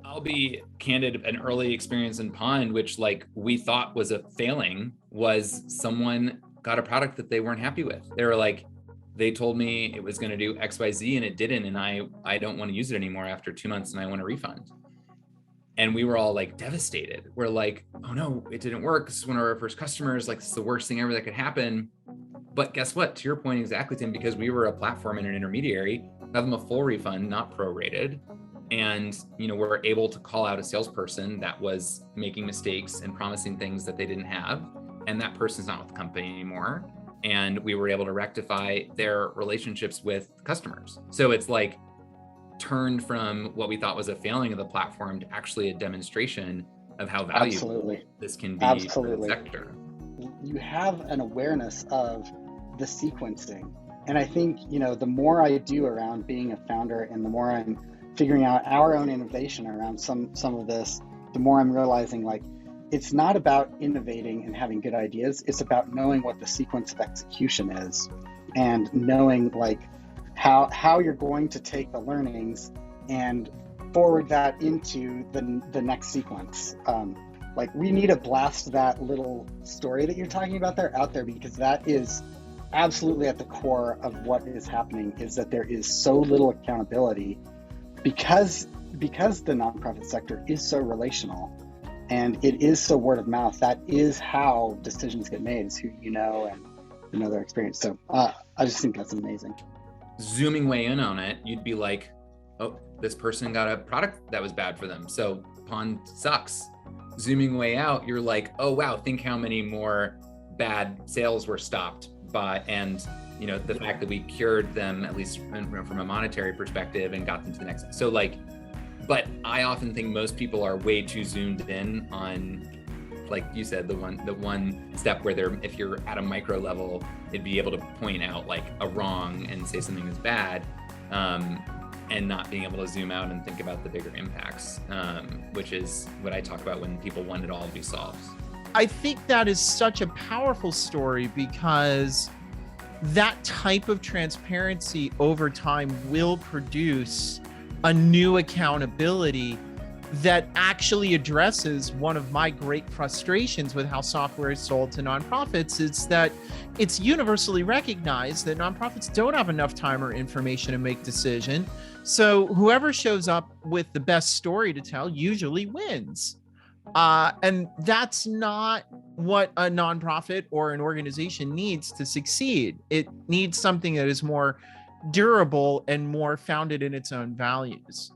I'll be candid. An early experience in Pond, which like we thought was a failing, was someone got a product that they weren't happy with. They were like, they told me it was going to do XYZ and it didn't. And I don't want to use it anymore after 2 months and I want a refund. And we were all like devastated. We're like, oh no, it didn't work. This is one of our first customers. Like, this is the worst thing ever that could happen. But guess what? To your point exactly, Tim, because we were a platform and an intermediary, have them a full refund, not prorated. And, we're able to call out a salesperson that was making mistakes and promising things that they didn't have. And that person's not with the company anymore. And we were able to rectify their relationships with customers. So it's like turned from what we thought was a failing of the platform to actually a demonstration of how valuable this can be for the sector. You have an awareness of the sequencing. And I think, the more I do around being a founder and the more I'm figuring out our own innovation around some of this, the more I'm realizing like, it's not about innovating and having good ideas. It's about knowing what the sequence of execution is and knowing like how you're going to take the learnings and forward that into the next sequence. Like we need to blast that little story that you're talking about there out there, because that is absolutely at the core of what is happening, is that there is so little accountability because the nonprofit sector is so relational and it is so word of mouth. That is how decisions get made, is who you know and their experience. So I just think that's amazing. Zooming way in on it, you'd be like, oh, this person got a product that was bad for them, so Pond sucks. Zooming way out, you're like, oh wow, think how many more bad sales were stopped by, and the fact that we cured them, at least from a monetary perspective, and got them to the next. So like, but I often think most people are way too zoomed in on, like you said, the one step where if you're at a micro level, they'd be able to point out like a wrong and say something is bad, and not being able to zoom out and think about the bigger impacts, which is what I talk about when people want it all to be solved. I think that is such a powerful story, because that type of transparency over time will produce a new accountability that actually addresses one of my great frustrations with how software is sold to nonprofits. Is that it's universally recognized that nonprofits don't have enough time or information to make decision. So whoever shows up with the best story to tell usually wins. And that's not what a nonprofit or an organization needs to succeed. It needs something that is more durable and more founded in its own values.